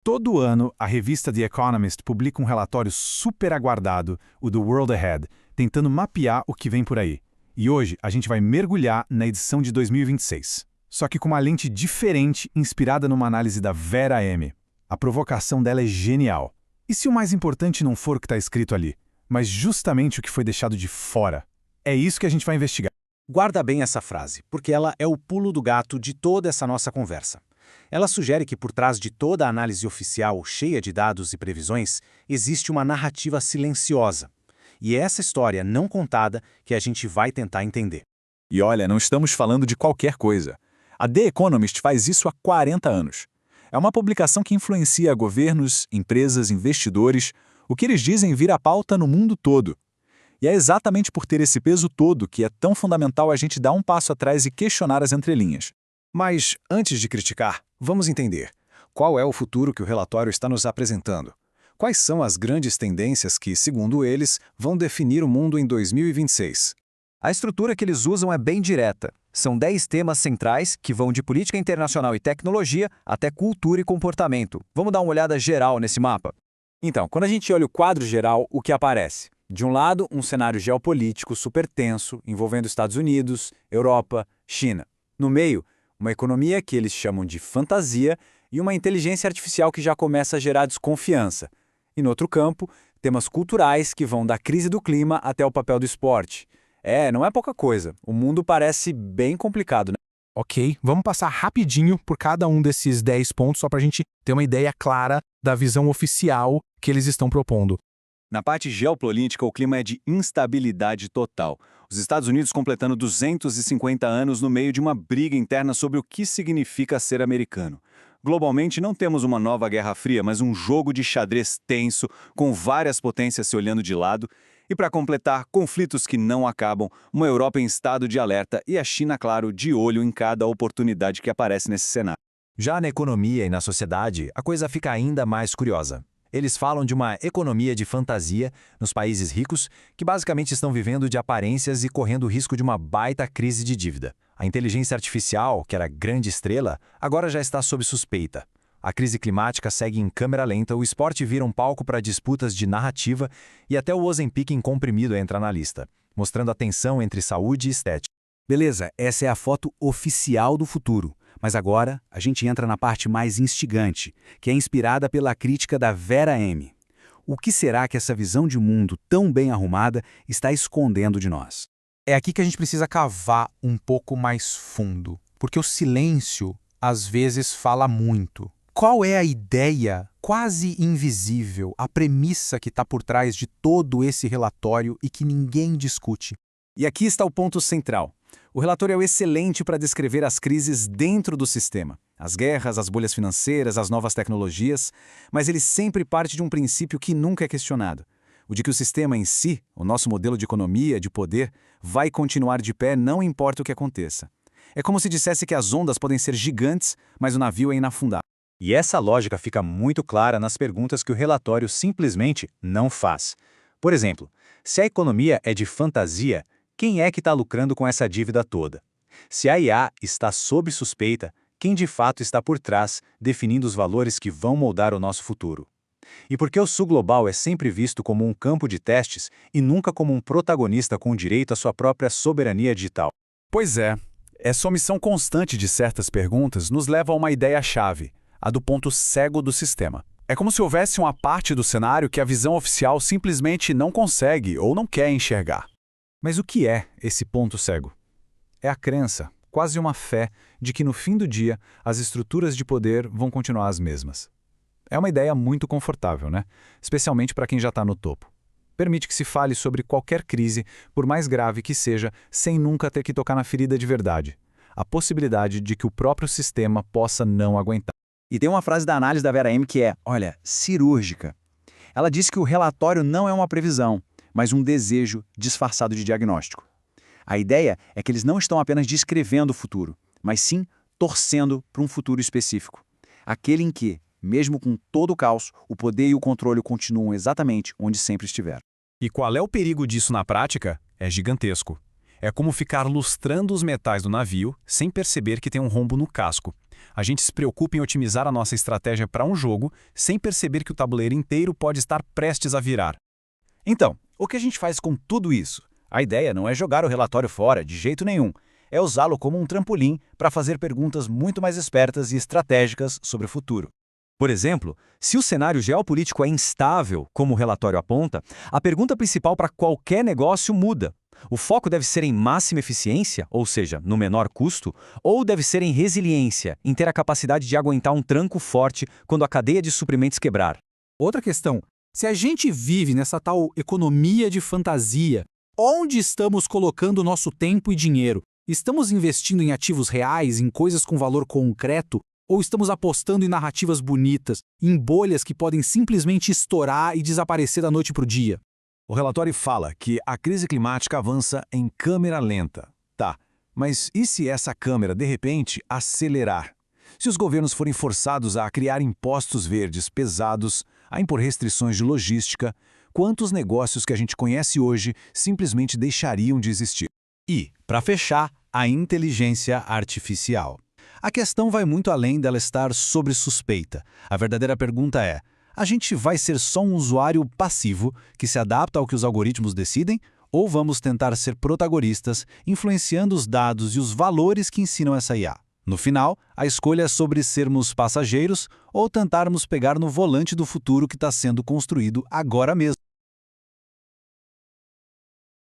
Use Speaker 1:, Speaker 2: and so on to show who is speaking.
Speaker 1: Todo ano, a revista The Economist publica um relatório super aguardado, o do World Ahead, tentando mapear o que vem por aí. E hoje a gente vai mergulhar na edição de 2026. Só que com uma lente diferente, inspirada numa análise da Vera M. A provocação dela é genial. E se o mais importante não for o que está escrito ali, mas justamente o que foi deixado de fora? É isso que a gente vai investigar.
Speaker 2: Guarda bem essa frase, porque ela é o pulo do gato de toda essa nossa conversa. Ela sugere que por trás de toda a análise oficial cheia de dados e previsões, existe uma narrativa silenciosa. E é essa história não contada que a gente vai tentar entender.
Speaker 3: E olha, não estamos falando de qualquer coisa. A The Economist faz isso há 40 anos. É uma publicação que influencia governos, empresas, investidores. O que eles dizem vira pauta no mundo todo. E é exatamente por ter esse peso todo que é tão fundamental a gente dar um passo atrás e questionar as entrelinhas.
Speaker 2: Mas, antes de criticar, vamos entender. Qual é o futuro que o relatório está nos apresentando? Quais são as grandes tendências que, segundo eles, vão definir o mundo em 2026?
Speaker 4: A estrutura que eles usam é bem direta. São 10 temas centrais que vão de política internacional e tecnologia até cultura e comportamento. Vamos dar uma olhada geral nesse mapa?
Speaker 3: Então, quando a gente olha o quadro geral, o que aparece? De um lado, um cenário geopolítico super tenso, envolvendo Estados Unidos, Europa, China. No meio, uma economia que eles chamam de fantasia e uma inteligência artificial que já começa a gerar desconfiança. E no outro campo, temas culturais que vão da crise do clima até o papel do esporte. Não é pouca coisa. O mundo parece bem complicado, né?
Speaker 5: Ok, vamos passar rapidinho por cada um desses 10 pontos só para a gente ter uma ideia clara da visão oficial que eles estão propondo.
Speaker 3: Na parte geopolítica, o clima é de instabilidade total. Os Estados Unidos completando 250 anos no meio de uma briga interna sobre o que significa ser americano. Globalmente, não temos uma nova Guerra Fria, mas um jogo de xadrez tenso, com várias potências se olhando de lado. E para completar, conflitos que não acabam, uma Europa em estado de alerta e a China, claro, de olho em cada oportunidade que aparece nesse cenário.
Speaker 4: Já na economia e na sociedade, a coisa fica ainda mais curiosa. Eles falam de uma economia de fantasia nos países ricos que basicamente estão vivendo de aparências e correndo o risco de uma baita crise de dívida. A inteligência artificial, que era grande estrela, agora já está sob suspeita. A crise climática segue em câmera lenta, o esporte vira um palco para disputas de narrativa e até o Ozempic em comprimido entra na lista, mostrando a tensão entre saúde e estética.
Speaker 2: Beleza, essa é a foto oficial do futuro. Mas agora, a gente entra na parte mais instigante, que é inspirada pela crítica da Vera M. O que será que essa visão de mundo tão bem arrumada está escondendo de nós?
Speaker 5: É aqui que a gente precisa cavar um pouco mais fundo, porque o silêncio, às vezes, fala muito. Qual é a ideia quase invisível, a premissa que está por trás de todo esse relatório e que ninguém discute?
Speaker 2: E aqui está o ponto central. O relatório é excelente para descrever as crises dentro do sistema, as guerras, as bolhas financeiras, as novas tecnologias, mas ele sempre parte de um princípio que nunca é questionado, o de que o sistema em si, o nosso modelo de economia, de poder, vai continuar de pé não importa o que aconteça. É como se dissesse que as ondas podem ser gigantes, mas o navio é inafundável.
Speaker 3: E essa lógica fica muito clara nas perguntas que o relatório simplesmente não faz. Por exemplo, se a economia é de fantasia, quem é que está lucrando com essa dívida toda? Se a IA está sob suspeita, quem de fato está por trás, definindo os valores que vão moldar o nosso futuro? E por que o Sul Global é sempre visto como um campo de testes e nunca como um protagonista com direito à sua própria soberania digital?
Speaker 2: Pois é, essa omissão constante de certas perguntas nos leva a uma ideia-chave, a do ponto cego do sistema. É como se houvesse uma parte do cenário que a visão oficial simplesmente não consegue ou não quer enxergar. Mas o que é esse ponto cego? É a crença, quase uma fé, de que no fim do dia as estruturas de poder vão continuar as mesmas. É uma ideia muito confortável, né? Especialmente para quem já está no topo. Permite que se fale sobre qualquer crise, por mais grave que seja, sem nunca ter que tocar na ferida de verdade. A possibilidade de que o próprio sistema possa não aguentar.
Speaker 6: E tem uma frase da análise da Vera M que é, olha, cirúrgica. Ela diz que o relatório não é uma previsão, mas um desejo disfarçado de diagnóstico. A ideia é que eles não estão apenas descrevendo o futuro, mas sim torcendo para um futuro específico. Aquele em que, mesmo com todo o caos, o poder e o controle continuam exatamente onde sempre estiveram.
Speaker 2: E qual é o perigo disso na prática? É gigantesco. É como ficar lustrando os metais do navio sem perceber que tem um rombo no casco. A gente se preocupa em otimizar a nossa estratégia para um jogo, sem perceber que o tabuleiro inteiro pode estar prestes a virar.
Speaker 3: Então, o que a gente faz com tudo isso? A ideia não é jogar o relatório fora, de jeito nenhum. É usá-lo como um trampolim para fazer perguntas muito mais espertas e estratégicas sobre o futuro. Por exemplo, se o cenário geopolítico é instável, como o relatório aponta, a pergunta principal para qualquer negócio muda. O foco deve ser em máxima eficiência, ou seja, no menor custo, ou deve ser em resiliência, em ter a capacidade de aguentar um tranco forte quando a cadeia de suprimentos quebrar.
Speaker 5: Outra questão, se a gente vive nessa tal economia de fantasia, onde estamos colocando nosso tempo e dinheiro? Estamos investindo em ativos reais, em coisas com valor concreto, ou estamos apostando em narrativas bonitas, em bolhas que podem simplesmente estourar e desaparecer da noite para o dia?
Speaker 4: O relatório fala que a crise climática avança em câmera lenta. Tá, mas e se essa câmera, de repente, acelerar? Se os governos forem forçados a criar impostos verdes pesados, a impor restrições de logística, quantos negócios que a gente conhece hoje simplesmente deixariam de existir?
Speaker 2: E, para fechar, a inteligência artificial. A questão vai muito além dela estar sob suspeita. A verdadeira pergunta é: a gente vai ser só um usuário passivo que se adapta ao que os algoritmos decidem? Ou vamos tentar ser protagonistas, influenciando os dados e os valores que ensinam essa IA? No final, a escolha é sobre sermos passageiros ou tentarmos pegar no volante do futuro que está sendo construído agora mesmo.